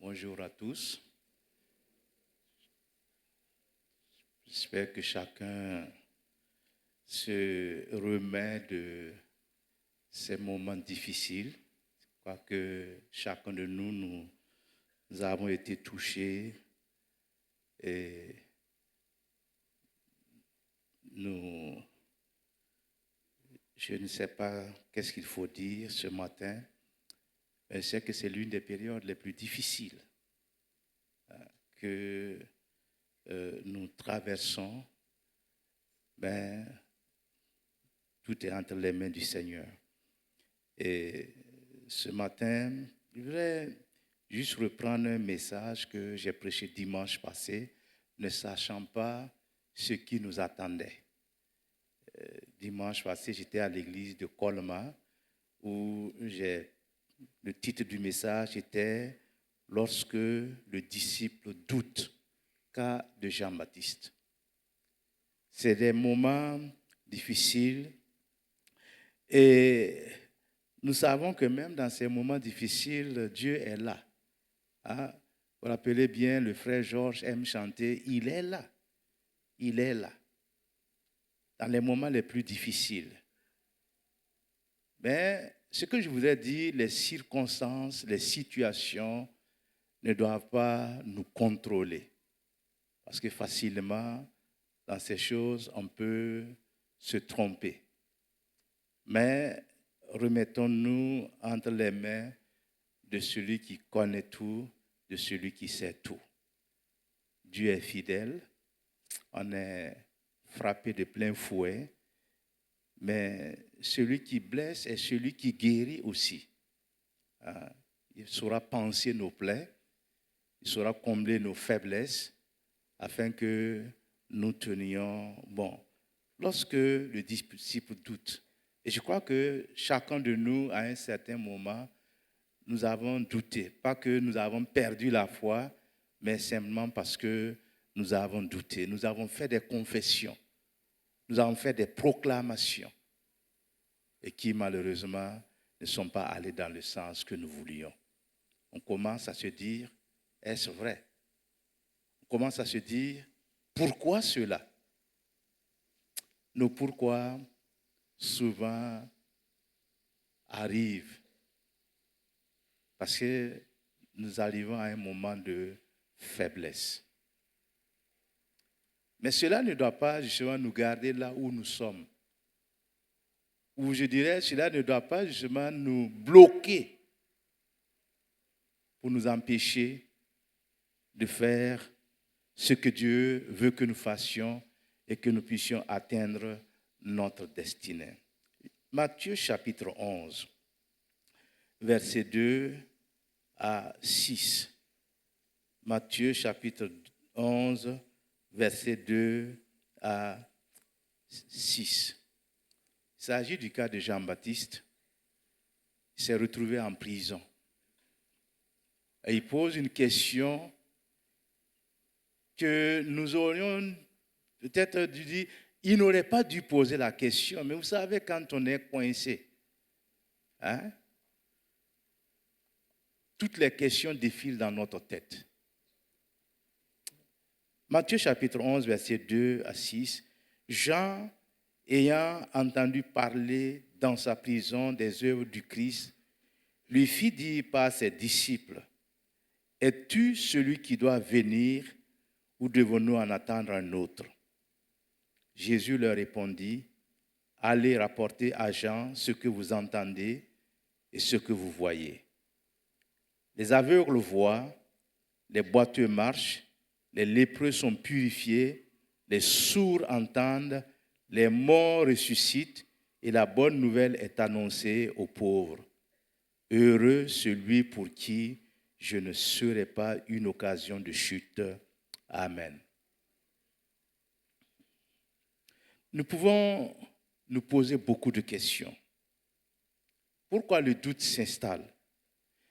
Bonjour à tous. J'espère que chacun se remet de ces moments difficiles. Je crois que chacun de nous avons été touchés et je ne sais pas qu'est-ce qu'il faut dire ce matin, mais je sais que c'est l'une des périodes les plus difficiles que nous traversons. Ben, tout est entre les mains du Seigneur. Et ce matin, je voudrais juste reprendre un message que j'ai prêché dimanche passé, ne sachant pas ce qui nous attendait. Dimanche passé, j'étais à l'église de Colmar où le titre du message était « Lorsque le disciple doute », cas de Jean-Baptiste. C'est des moments difficiles et nous savons que même dans ces moments difficiles, Dieu est là. Hein? Vous vous rappelez bien, le frère Georges aime chanter, il est là. Il est là. Dans les moments les plus difficiles. Mais ce que je voudrais dire, les circonstances, les situations ne doivent pas nous contrôler. Parce que facilement, dans ces choses, on peut se tromper. Mais remettons-nous entre les mains de celui qui connaît tout, de celui qui sait tout. Dieu est fidèle, on est frappé de plein fouet, mais celui qui blesse est celui qui guérit aussi. Il saura panser nos plaies, il saura combler nos faiblesses, afin que nous tenions bon. Lorsque le disciple doute, et je crois que chacun de nous, à un certain moment, nous avons douté. Pas que nous avons perdu la foi, mais simplement parce que nous avons douté. Nous avons fait des confessions. Nous avons fait des proclamations. Et qui, malheureusement, ne sont pas allées dans le sens que nous voulions. On commence à se dire, est-ce vrai? On commence à se dire, pourquoi cela? Nos pourquoi souvent arrivent parce que nous arrivons à un moment de faiblesse. Mais cela ne doit pas justement nous garder là où nous sommes. Ou je dirais, cela ne doit pas justement nous bloquer pour nous empêcher de faire ce que Dieu veut que nous fassions et que nous puissions atteindre notre destinée. Matthieu chapitre 11, versets 2 à 6. Matthieu chapitre 11, versets 2 à 6. Il s'agit du cas de Jean-Baptiste. Il s'est retrouvé en prison. Et il pose une question que nous aurions peut-être dû dire, il n'aurait pas dû poser la question, mais vous savez, quand on est coincé, hein, toutes les questions défilent dans notre tête. Matthieu chapitre 11, versets 2 à 6, Jean, ayant entendu parler dans sa prison des œuvres du Christ, lui fit dire par ses disciples, « Es-tu celui qui doit venir ou devons-nous en attendre un autre ?» Jésus leur répondit, « Allez rapporter à Jean ce que vous entendez et ce que vous voyez. Les aveugles voient, les boiteux marchent, les lépreux sont purifiés, les sourds entendent, les morts ressuscitent et la bonne nouvelle est annoncée aux pauvres. Heureux celui pour qui je ne serai pas une occasion de chute. Amen. » Nous pouvons nous poser beaucoup de questions. Pourquoi le doute s'installe?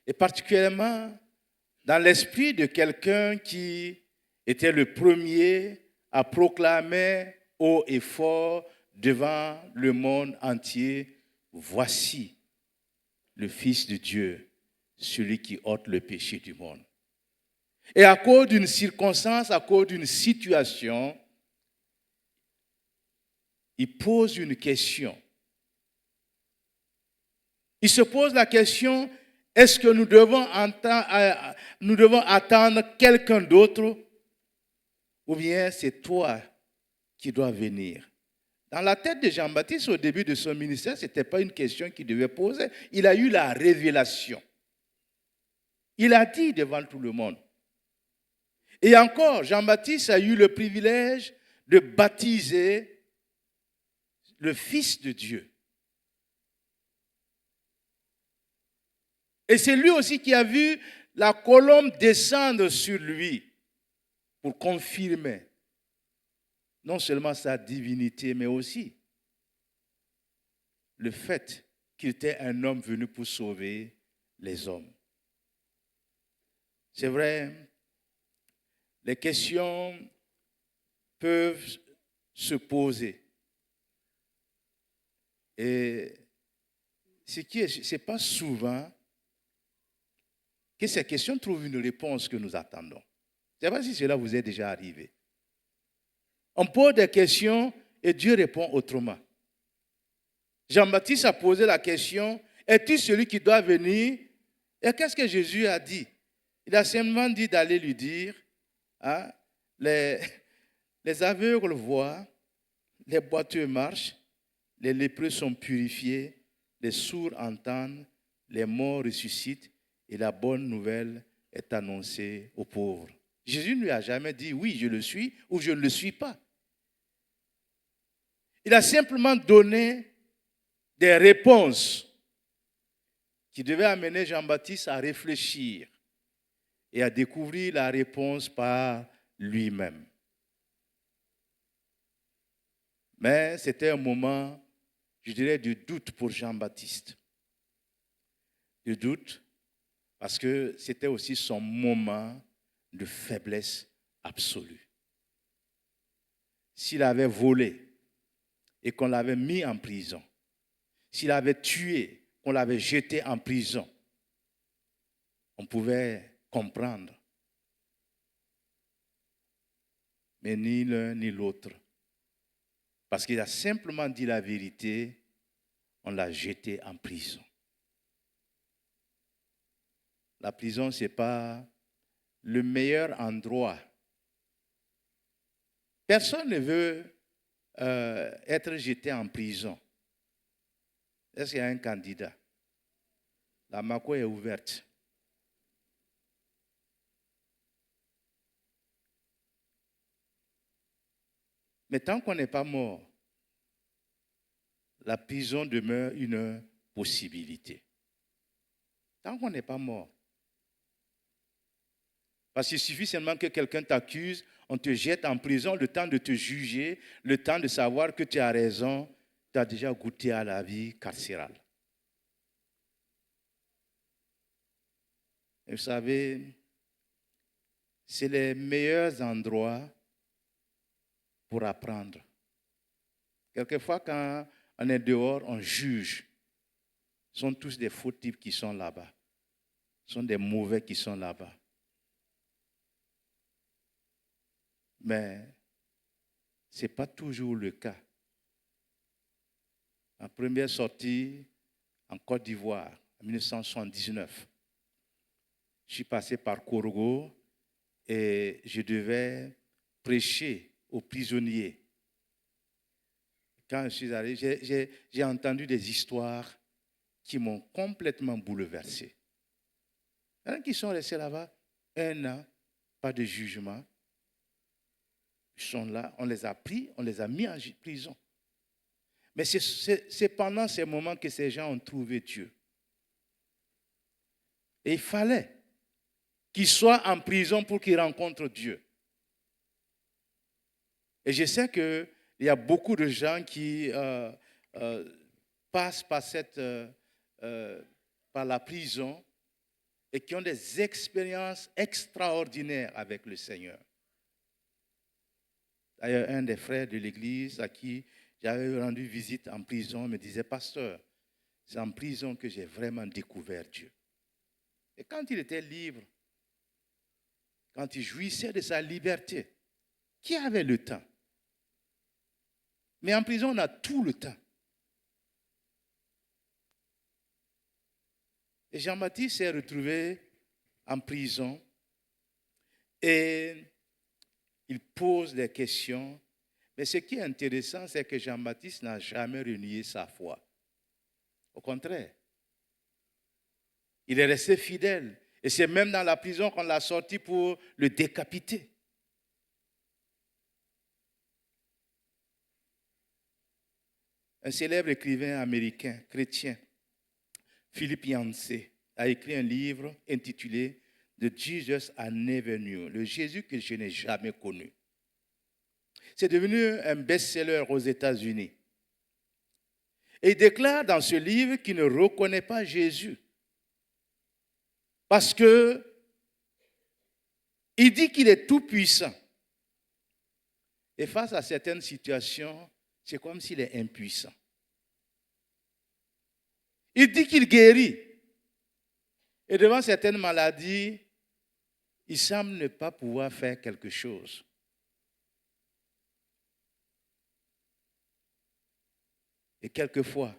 Et particulièrement dans l'esprit de quelqu'un qui était le premier à proclamer haut et fort devant le monde entier, « Voici le Fils de Dieu, celui qui ôte le péché du monde. » Et à cause d'une circonstance, à cause d'une situation, il pose une question. Il se pose la question, est-ce que nous devons attendre quelqu'un d'autre ou bien c'est toi qui dois venir? Dans la tête de Jean-Baptiste, au début de son ministère, ce n'était pas une question qu'il devait poser. Il a eu la révélation. Il a dit devant tout le monde. Et encore, Jean-Baptiste a eu le privilège de baptiser le Fils de Dieu. Et c'est lui aussi qui a vu la colombe descendre sur lui pour confirmer non seulement sa divinité, mais aussi le fait qu'il était un homme venu pour sauver les hommes. C'est vrai, les questions peuvent se poser. Et ce n'est pas souvent que ces questions trouvent une réponse que nous attendons. Je ne sais pas si cela vous est déjà arrivé. On pose des questions et Dieu répond autrement. Jean-Baptiste a posé la question, es-tu celui qui doit venir? Et qu'est-ce que Jésus a dit? Il a simplement dit d'aller lui dire, hein, les aveugles voient, les boiteux marchent, les lépreux sont purifiés, les sourds entendent, les morts ressuscitent et la bonne nouvelle est annoncée aux pauvres. Jésus ne lui a jamais dit oui, je le suis ou je ne le suis pas. Il a simplement donné des réponses qui devaient amener Jean-Baptiste à réfléchir et à découvrir la réponse par lui-même. Mais c'était un moment, je dirais, de doute pour Jean-Baptiste. De doute parce que c'était aussi son moment de faiblesse absolue. S'il avait volé et qu'on l'avait mis en prison, s'il avait tué, qu'on l'avait jeté en prison, on pouvait comprendre. Mais ni l'un ni l'autre. Parce qu'il a simplement dit la vérité, on l'a jeté en prison. La prison, ce n'est pas le meilleur endroit. Personne ne veut être jeté en prison. Est-ce qu'il y a un candidat? La Mako est ouverte. Mais tant qu'on n'est pas mort, la prison demeure une possibilité. Tant qu'on n'est pas mort. Parce qu'il suffit seulement que quelqu'un t'accuse, on te jette en prison, le temps de te juger, le temps de savoir que tu as raison, tu as déjà goûté à la vie carcérale. Et vous savez, c'est les meilleurs endroits pour apprendre. Quelquefois, quand on est dehors, on juge. Ce sont tous des faux types qui sont là-bas. Ce sont des mauvais qui sont là-bas. Mais ce n'est pas toujours le cas. Ma première sortie en Côte d'Ivoire, en 1979, je suis passé par Korogo et je devais prêcher aux prisonniers. Quand je suis allé, j'ai entendu des histoires qui m'ont complètement bouleversé. Il y en a qui sont restés là-bas 1 an, pas de jugement. Ils sont là, on les a pris, on les a mis en prison. Mais c'est pendant ces moments que ces gens ont trouvé Dieu. Et il fallait qu'ils soient en prison pour qu'ils rencontrent Dieu. Et je sais qu'il y a beaucoup de gens qui passent par la prison et qui ont des expériences extraordinaires avec le Seigneur. D'ailleurs, un des frères de l'église à qui j'avais rendu visite en prison me disait, pasteur, c'est en prison que j'ai vraiment découvert Dieu. Et quand il était libre, quand il jouissait de sa liberté. Qui avait le temps? Mais en prison, on a tout le temps. Et Jean-Baptiste s'est retrouvé en prison et il pose des questions. Mais ce qui est intéressant, c'est que Jean-Baptiste n'a jamais renié sa foi. Au contraire, il est resté fidèle. Et c'est même dans la prison qu'on l'a sorti pour le décapiter. Un célèbre écrivain américain, chrétien, Philip Yancey, a écrit un livre intitulé The Jesus I Never Knew, le Jésus que je n'ai jamais connu. C'est devenu un best-seller aux États-Unis. Et il déclare dans ce livre qu'il ne reconnaît pas Jésus. Parce que il dit qu'il est tout puissant. Et face à certaines situations, c'est comme s'il est impuissant. Il dit qu'il guérit. Et devant certaines maladies, il semble ne pas pouvoir faire quelque chose. Et quelquefois,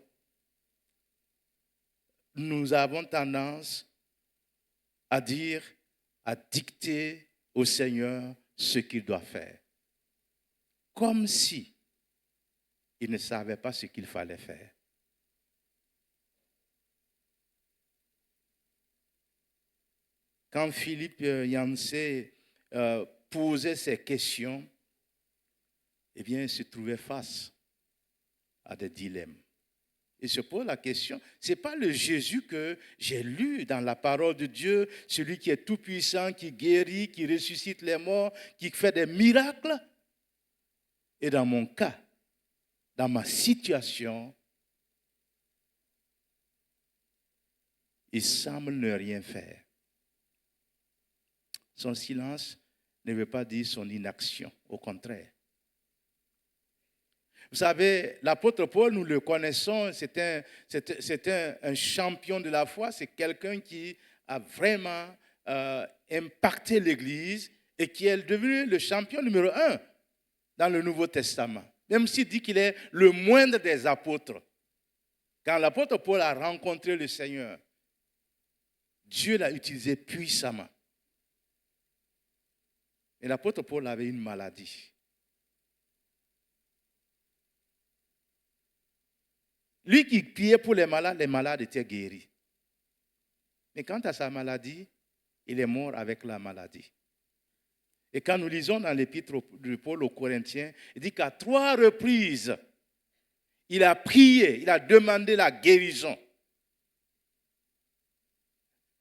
nous avons tendance à dire, à dicter au Seigneur ce qu'il doit faire. Comme si il ne savait pas ce qu'il fallait faire. Quand Philippe Yancey posait ces questions, eh bien, il se trouvait face à des dilemmes. Il se pose la question, ce n'est pas le Jésus que j'ai lu dans la parole de Dieu, celui qui est tout-puissant, qui guérit, qui ressuscite les morts, qui fait des miracles. Et dans mon cas, dans ma situation, il semble ne rien faire. Son silence ne veut pas dire son inaction, au contraire. Vous savez, l'apôtre Paul, nous le connaissons, c'était un champion de la foi, c'est quelqu'un qui a vraiment impacté l'Église et qui est devenu le champion numéro 1 dans le Nouveau Testament. Même s'il dit qu'il est le moindre des apôtres. Quand l'apôtre Paul a rencontré le Seigneur, Dieu l'a utilisé puissamment. Et l'apôtre Paul avait une maladie. Lui qui priait pour les malades étaient guéris. Mais quant à sa maladie, il est mort avec la maladie. Et quand nous lisons dans l'épître de Paul aux Corinthiens, il dit qu'à 3 reprises, il a prié, il a demandé la guérison.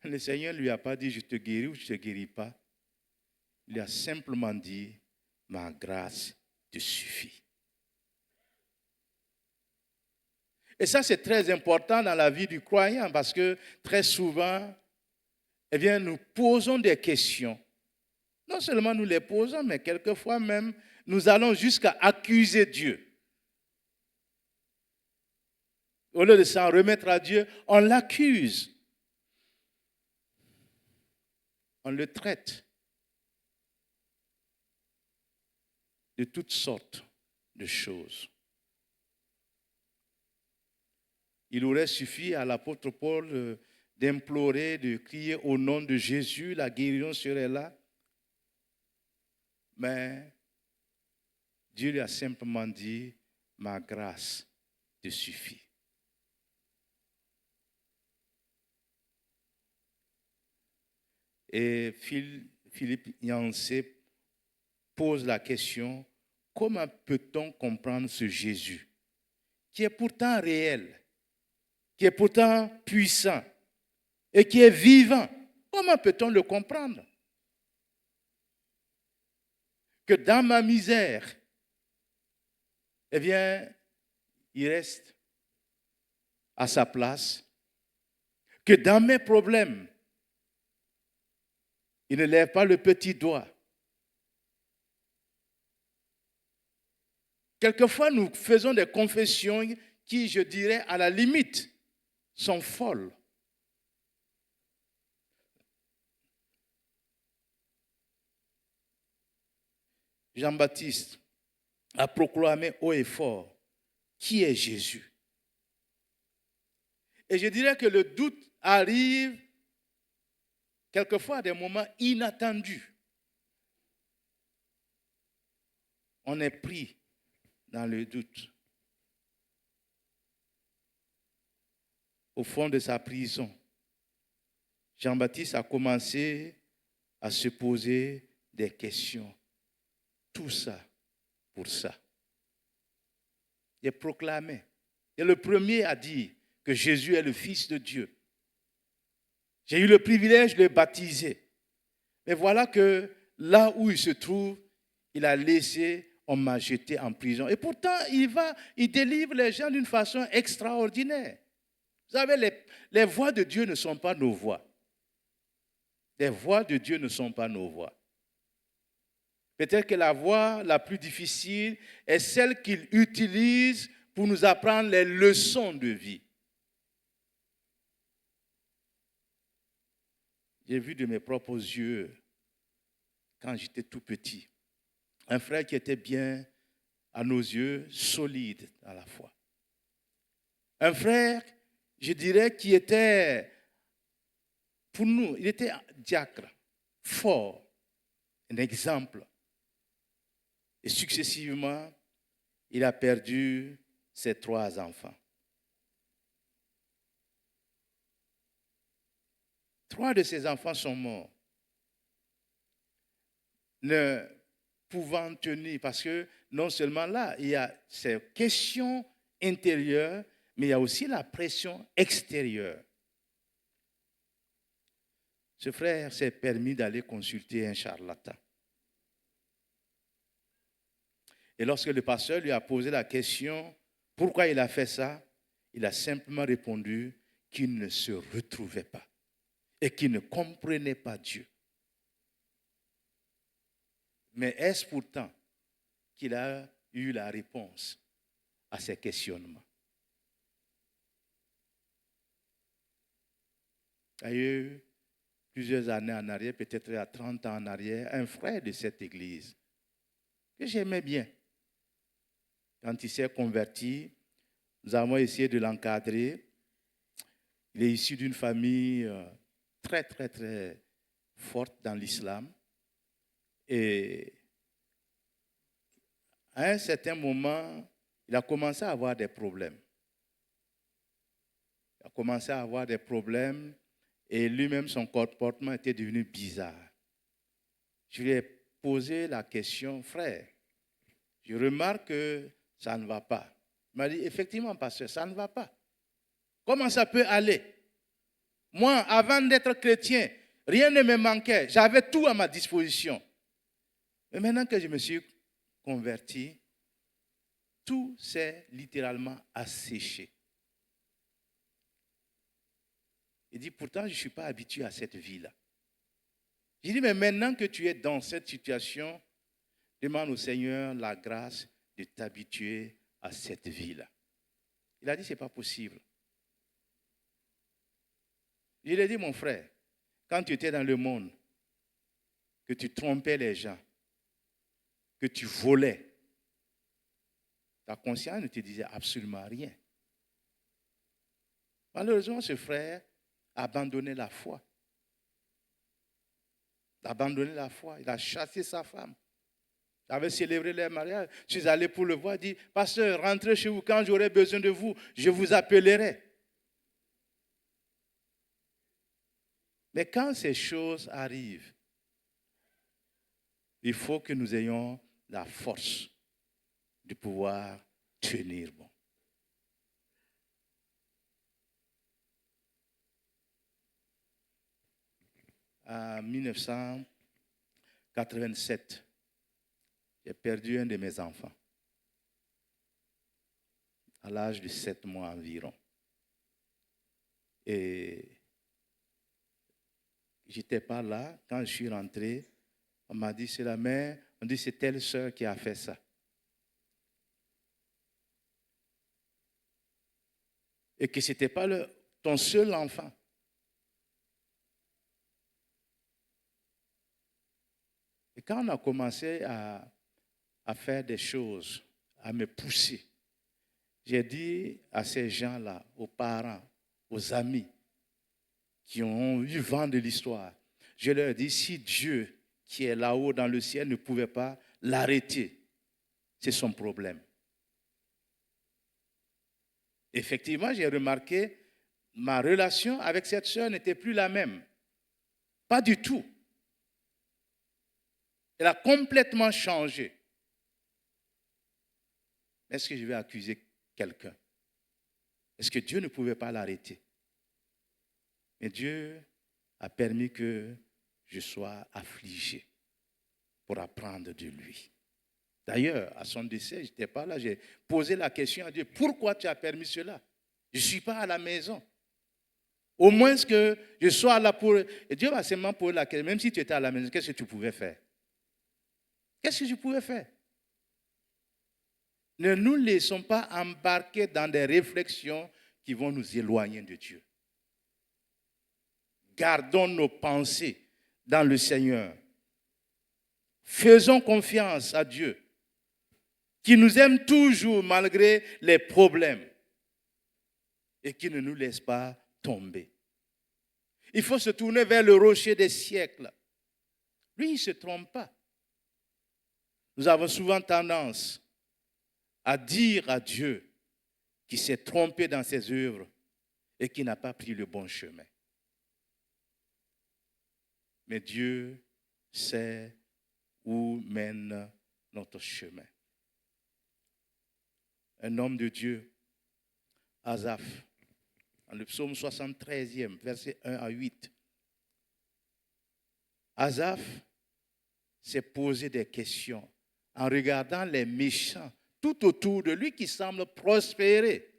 Le Seigneur ne lui a pas dit, je te guéris ou je ne te guéris pas. Il lui a simplement dit, ma grâce te suffit. Et ça, c'est très important dans la vie du croyant parce que très souvent, eh bien, nous posons des questions. Non seulement nous les posons, mais quelquefois même, nous allons jusqu'à accuser Dieu. Au lieu de s'en remettre à Dieu, on l'accuse. On le traite de toutes sortes de choses. Il aurait suffi à l'apôtre Paul d'implorer, de crier au nom de Jésus, la guérison serait là. Mais Dieu lui a simplement dit, ma grâce te suffit. Et Philippe Yancey pose la question, comment peut-on comprendre ce Jésus qui est pourtant réel, qui est pourtant puissant et qui est vivant? Comment peut-on le comprendre? Que dans ma misère, eh bien, il reste à sa place. Que dans mes problèmes, il ne lève pas le petit doigt. Quelquefois, nous faisons des confessions qui, je dirais, à la limite, sont folles. Jean-Baptiste a proclamé haut et fort qui est Jésus. Et je dirais que le doute arrive quelquefois à des moments inattendus. On est pris dans le doute. Au fond de sa prison, Jean-Baptiste a commencé à se poser des questions. Tout ça pour ça. Il est proclamé. Il est le premier à dire que Jésus est le Fils de Dieu. J'ai eu le privilège de le baptiser. Mais voilà que là où il se trouve, il a laissé, on m'a jeté en prison. Et pourtant, il délivre les gens d'une façon extraordinaire. Vous savez, les voies de Dieu ne sont pas nos voies. Les voies de Dieu ne sont pas nos voies. Peut-être que la voie la plus difficile est celle qu'il utilise pour nous apprendre les leçons de vie. J'ai vu de mes propres yeux, quand j'étais tout petit, un frère qui était bien, à nos yeux, solide à la foi. Un frère, je dirais, qui était, pour nous, il était diacre, fort, un exemple. Et successivement, il a perdu ses 3 enfants. 3 de ses enfants sont morts, ne pouvant tenir, parce que non seulement là, il y a ces questions intérieures, mais il y a aussi la pression extérieure. Ce frère s'est permis d'aller consulter un charlatan. Et lorsque le pasteur lui a posé la question, pourquoi il a fait ça, il a simplement répondu qu'il ne se retrouvait pas et qu'il ne comprenait pas Dieu. Mais est-ce pourtant qu'il a eu la réponse à ces questionnements? Il y a eu plusieurs années en arrière, peut-être il y a 30 ans en arrière, un frère de cette église que j'aimais bien. Quand il s'est converti, nous avons essayé de l'encadrer. Il est issu d'une famille très, très, très forte dans l'islam. Et à un certain moment, il a commencé à avoir des problèmes. Il a commencé à avoir des problèmes et lui-même, son comportement était devenu bizarre. Je lui ai posé la question, frère, je remarque que ça ne va pas. Il m'a dit, effectivement, pasteur, ça ne va pas. Comment ça peut aller? Moi, avant d'être chrétien, rien ne me manquait. J'avais tout à ma disposition. Mais maintenant que je me suis converti, tout s'est littéralement asséché. Il dit, pourtant, je ne suis pas habitué à cette vie-là. J'ai dit, mais maintenant que tu es dans cette situation, demande au Seigneur la grâce de t'habituer à cette vie-là. Il a dit, ce n'est pas possible. Je lui ai dit, mon frère, quand tu étais dans le monde, que tu trompais les gens, que tu volais, ta conscience ne te disait absolument rien. Malheureusement, ce frère a abandonné la foi. Il a abandonné la foi. Il a chassé sa femme. J'avais célébré leur mariage. Je suis allé pour le voir. Il dit, pasteur, rentrez chez vous. Quand j'aurai besoin de vous, je vous appellerai. Mais quand ces choses arrivent, il faut que nous ayons la force de pouvoir tenir bon. En 1987, j'ai perdu un de mes enfants à l'âge de 7 mois environ. Et je n'étais pas là. Quand je suis rentré, on m'a dit, c'est la mère, on dit, c'est telle sœur qui a fait ça. Et que ce n'était pas ton seul enfant. Et quand on a commencé à à faire des choses, à me pousser. J'ai dit à ces gens-là, aux parents, aux amis qui ont eu vent de l'histoire, je leur dis, si Dieu qui est là-haut dans le ciel ne pouvait pas l'arrêter, c'est son problème. Effectivement, j'ai remarqué, ma relation avec cette sœur n'était plus la même. Pas du tout. Elle a complètement changé. Est-ce que je vais accuser quelqu'un? Est-ce que Dieu ne pouvait pas l'arrêter? Mais Dieu a permis que je sois affligé pour apprendre de lui. D'ailleurs, à son décès, je n'étais pas là, j'ai posé la question à Dieu, pourquoi tu as permis cela? Je ne suis pas à la maison. Au moins que je sois là pour... Et Dieu m'a seulement posé la question, même si tu étais à la maison, qu'est-ce que tu pouvais faire? Qu'est-ce que je pouvais faire? Ne nous laissons pas embarquer dans des réflexions qui vont nous éloigner de Dieu. Gardons nos pensées dans le Seigneur. Faisons confiance à Dieu, qui nous aime toujours malgré les problèmes et qui ne nous laisse pas tomber. Il faut se tourner vers le rocher des siècles. Lui, il ne se trompe pas. Nous avons souvent tendance à dire à Dieu qu'il s'est trompé dans ses œuvres et qu'il n'a pas pris le bon chemin. Mais Dieu sait où mène notre chemin. Un homme de Dieu, Asaph, dans le psaume 73e, versets 1 à 8. Asaph s'est posé des questions en regardant les méchants tout autour de lui qui semblent prospérer.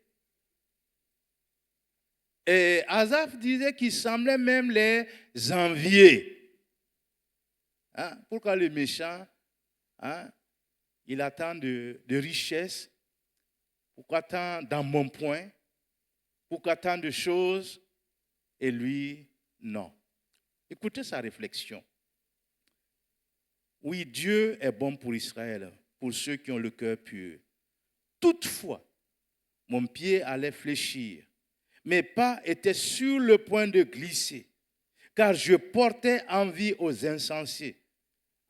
Et Asaph disait qu'il semblait même les envier. Hein? Pourquoi le méchant, hein, il attend de richesses? Pourquoi tant d'embonpoint? Pourquoi tant de choses? Et lui, non. Écoutez sa réflexion. Oui, Dieu est bon pour Israël, pour ceux qui ont le cœur pur. Toutefois, mon pied allait fléchir. Mes pas étaient sur le point de glisser, car je portais envie aux insensés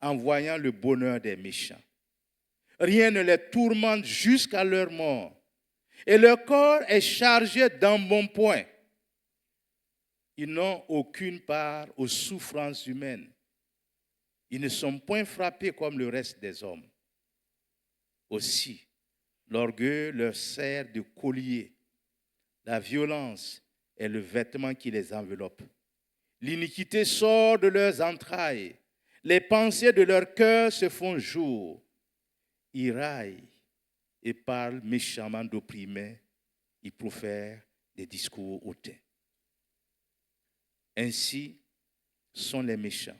en voyant le bonheur des méchants. Rien ne les tourmente jusqu'à leur mort, et leur corps est chargé d'embonpoint. Ils n'ont aucune part aux souffrances humaines. Ils ne sont point frappés comme le reste des hommes. Aussi, l'orgueil leur sert de collier. La violence est le vêtement qui les enveloppe. L'iniquité sort de leurs entrailles. Les pensées de leur cœur se font jour. Ils raillent et parlent méchamment d'opprimés. Ils profèrent des discours hautains. Ainsi sont les méchants,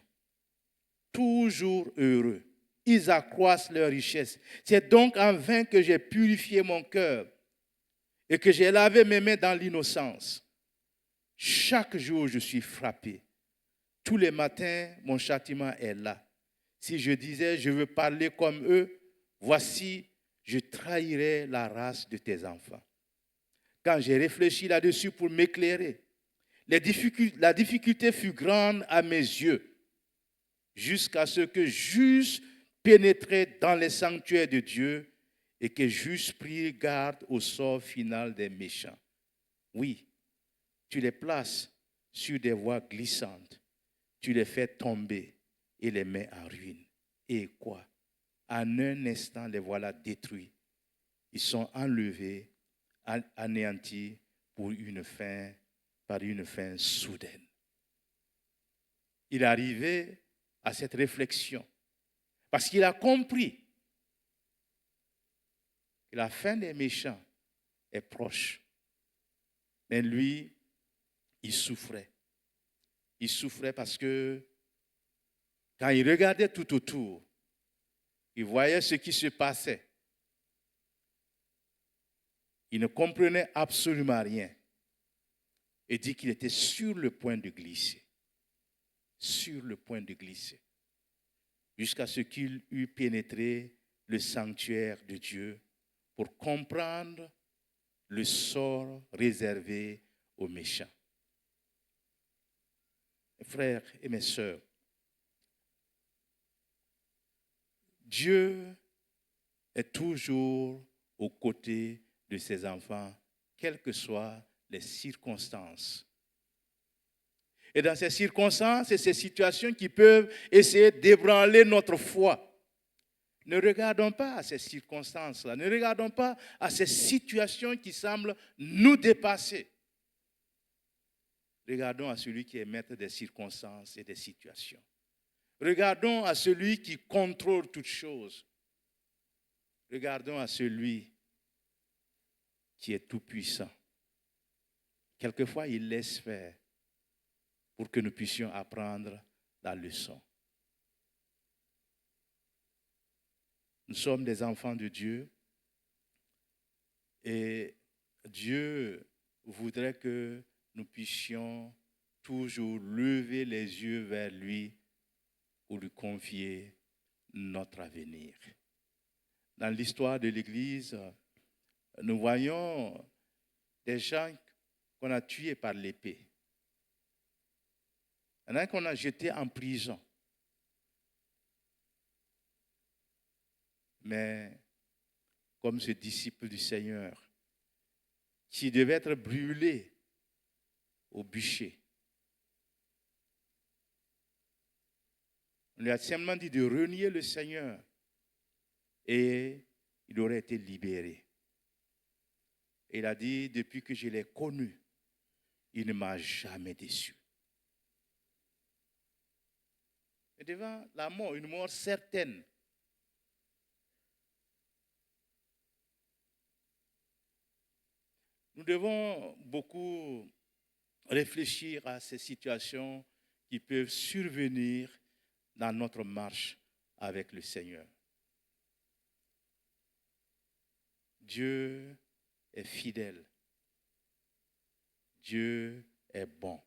toujours heureux. Ils accroissent leur richesse. C'est donc en vain que j'ai purifié mon cœur et que j'ai lavé mes mains dans l'innocence. Chaque jour, je suis frappé. Tous les matins, mon châtiment est là. Si je disais, je veux parler comme eux, voici, je trahirais la race de tes enfants. Quand j'ai réfléchi là-dessus pour m'éclairer, la difficulté fut grande à mes yeux, jusqu'à ce que j'eusse pénétré dans les sanctuaires de Dieu et que j'eusse pris garde au sort final des méchants. Oui, tu les places sur des voies glissantes, tu les fais tomber et les mets en ruine. Et quoi? En un instant, les voilà détruits. Ils sont enlevés, anéantis par une fin soudaine. Il est arrivé à cette réflexion parce qu'il a compris que la fin des méchants est proche. Mais lui, il souffrait. Il souffrait parce que quand il regardait tout autour, il voyait ce qui se passait. Il ne comprenait absolument rien. Et dit qu'il était sur le point de glisser. Sur le point de glisser. Jusqu'à ce qu'il eût pénétré le sanctuaire de Dieu pour comprendre le sort réservé aux méchants. Mes frères et mes sœurs, Dieu est toujours aux côtés de ses enfants, quelles que soient les circonstances. Et dans ces circonstances et ces situations qui peuvent essayer d'ébranler notre foi, ne regardons pas à ces circonstances-là, ne regardons pas à ces situations qui semblent nous dépasser. Regardons à celui qui est maître des circonstances et des situations. Regardons à celui qui contrôle toutes choses. Regardons à celui qui est tout-puissant. Quelquefois, il laisse faire pour que nous puissions apprendre la leçon. Nous sommes des enfants de Dieu et Dieu voudrait que nous puissions toujours lever les yeux vers lui pour lui confier notre avenir. Dans l'histoire de l'Église, nous voyons des gens qu'on a tués par l'épée. Il y en a qu'on a jetés en prison. Mais comme ce disciple du Seigneur, qui devait être brûlé au bûcher, on lui a simplement dit de renier le Seigneur et il aurait été libéré. Et il a dit, depuis que je l'ai connu, il ne m'a jamais déçu. Et devant la mort, une mort certaine, nous devons beaucoup réfléchir à ces situations qui peuvent survenir dans notre marche avec le Seigneur. Dieu est fidèle. Dieu est bon.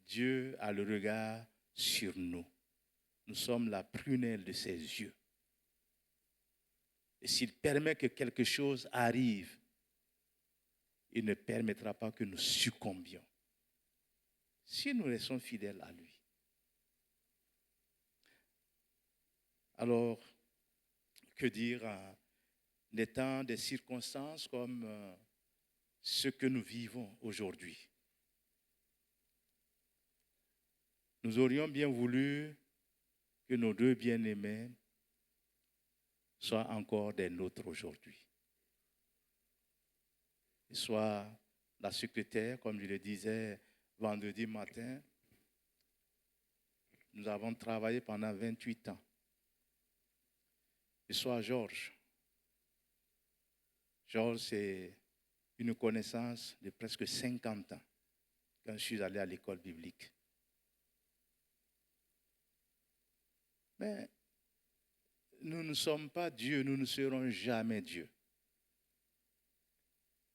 Dieu a le regard sur nous. Nous sommes la prunelle de ses yeux. Et s'il permet que quelque chose arrive, il ne permettra pas que nous succombions. Si nous restons fidèles à lui. Alors, que dire en des temps, des circonstances comme ce que nous vivons aujourd'hui? Nous aurions bien voulu que nos deux bien-aimés soient encore des nôtres aujourd'hui. Soit la secrétaire, comme je le disais vendredi matin, nous avons travaillé pendant 28 ans. Et soit Georges. Georges, c'est une connaissance de presque 50 ans quand je suis allé à l'école biblique. Mais nous ne sommes pas Dieu, nous ne serons jamais Dieu.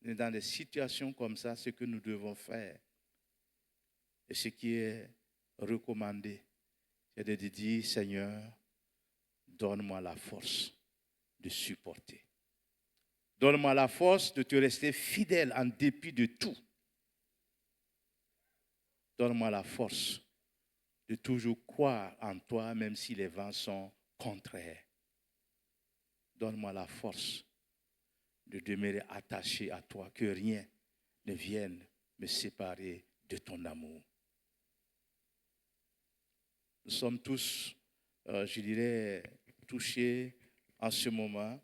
Et dans des situations comme ça, ce que nous devons faire, et ce qui est recommandé, c'est de dire, Seigneur, donne-moi la force de supporter. Donne-moi la force de te rester fidèle en dépit de tout. Donne-moi la force de toujours croire en toi, même si les vents sont contraires. Donne-moi la force de demeurer attaché à toi, que rien ne vienne me séparer de ton amour. Nous sommes tous, je dirais, touchés en ce moment,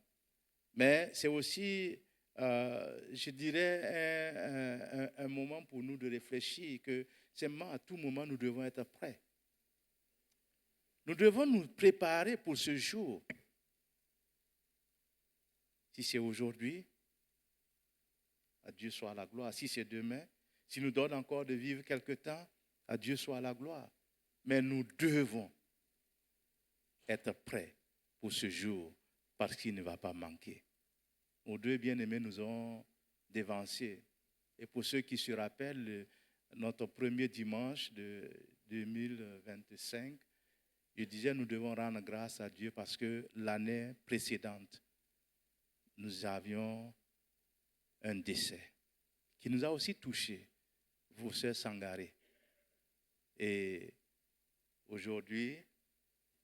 mais c'est aussi, je dirais, un moment pour nous de réfléchir que seulement à tout moment nous devons être prêts. Nous devons nous préparer pour ce jour. Si c'est aujourd'hui, à Dieu soit la gloire. Si c'est demain, s'il nous donne encore de vivre quelque temps, à Dieu soit la gloire. Mais nous devons être prêts pour ce jour parce qu'il ne va pas manquer. Nos deux bien-aimés nous ont dévancés. Et pour ceux qui se rappellent, notre premier dimanche de 2025, Je disais, nous devons rendre grâce à Dieu parce que l'année précédente, nous avions un décès qui nous a aussi touchés, vous, sœur Sangaré. Et aujourd'hui,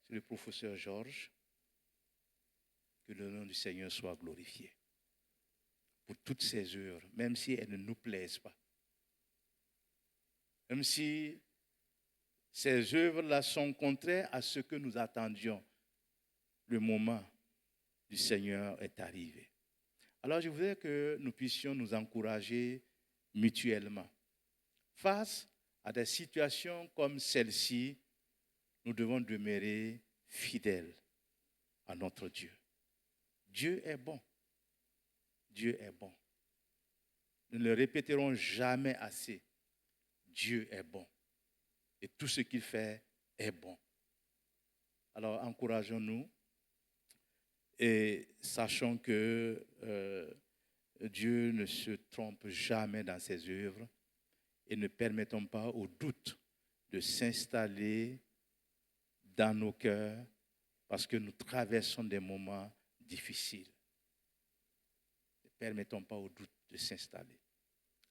c'est le professeur Georges. Que le nom du Seigneur soit glorifié pour toutes ces œuvres, même si elles ne nous plaisent pas. Même si ces œuvres-là sont contraires à ce que nous attendions, le moment du Seigneur est arrivé. Alors je voudrais que nous puissions nous encourager mutuellement. Face à des situations comme celle-ci, nous devons demeurer fidèles à notre Dieu. Dieu est bon. Dieu est bon. Nous ne le répéterons jamais assez. Dieu est bon. Et tout ce qu'il fait est bon. Alors encourageons-nous et sachons que Dieu ne se trompe jamais dans ses œuvres et ne permettons pas au doute de s'installer dans nos cœurs parce que nous traversons des moments difficiles. Ne permettons pas au doute de s'installer.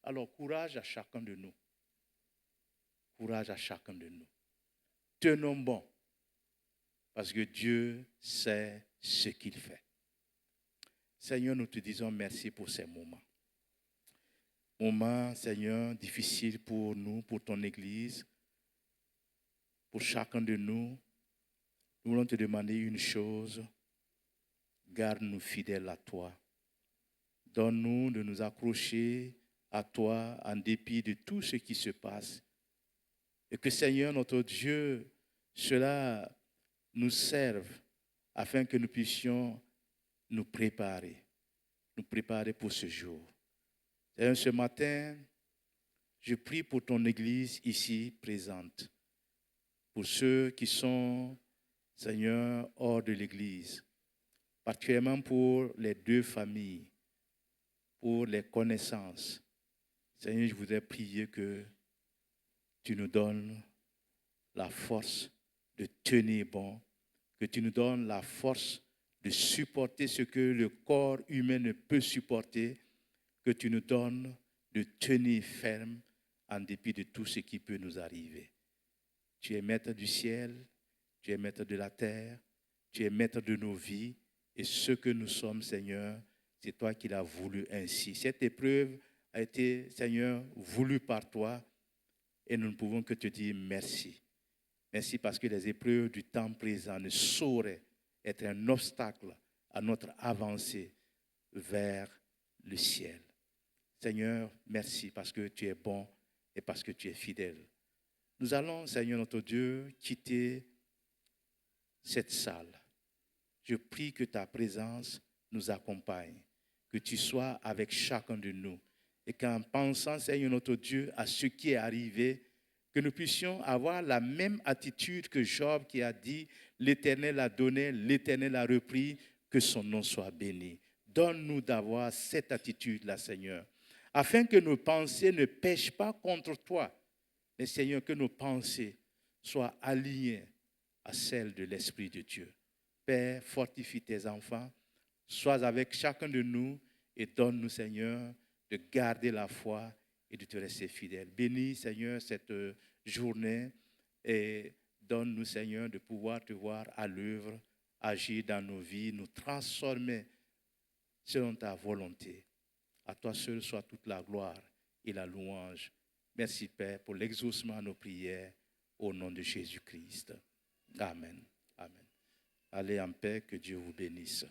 Alors courage à chacun de nous. Courage à chacun de nous. Tenons bon parce que Dieu sait ce qu'il fait. Seigneur, nous te disons merci pour ces moments. Moments, Seigneur, difficiles pour nous, pour ton Église, pour chacun de nous. Nous voulons te demander une chose. Garde-nous fidèles à toi. Donne-nous de nous accrocher à toi en dépit de tout ce qui se passe. Et que, Seigneur, notre Dieu, cela nous serve afin que nous puissions nous préparer pour ce jour. Seigneur, ce matin, je prie pour ton Église ici présente, pour ceux qui sont, Seigneur, hors de l'Église, particulièrement pour les deux familles, pour les connaissances. Seigneur, je voudrais prier que tu nous donnes la force de tenir bon, que tu nous donnes la force de supporter ce que le corps humain ne peut supporter, que tu nous donnes de tenir ferme en dépit de tout ce qui peut nous arriver. Tu es maître du ciel, tu es maître de la terre, tu es maître de nos vies et ce que nous sommes, Seigneur, c'est toi qui l'as voulu ainsi. Cette épreuve a été, Seigneur, voulue par toi et nous ne pouvons que te dire merci. Merci parce que les épreuves du temps présent ne sauraient être un obstacle à notre avancée vers le ciel. Seigneur, merci parce que tu es bon et parce que tu es fidèle. Nous allons, Seigneur notre Dieu, quitter cette salle. Je prie que ta présence nous accompagne, que tu sois avec chacun de nous et qu'en pensant, Seigneur notre Dieu, à ce qui est arrivé, que nous puissions avoir la même attitude que Job qui a dit « L'Éternel a donné, l'Éternel a repris, que son nom soit béni ». Donne-nous d'avoir cette attitude-là, Seigneur, afin que nos pensées ne pêchent pas contre toi, mais Seigneur, que nos pensées soient alignées à celles de l'Esprit de Dieu. Père, fortifie tes enfants, sois avec chacun de nous et donne-nous, Seigneur, de garder la foi et de te rester fidèle. Bénis, Seigneur, cette journée et donne-nous, Seigneur, de pouvoir te voir à l'œuvre, agir dans nos vies, nous transformer selon ta volonté. À toi seul soit toute la gloire et la louange. Merci, Père, pour l'exaucement à nos prières au nom de Jésus-Christ. Amen. Amen. Allez en paix, que Dieu vous bénisse.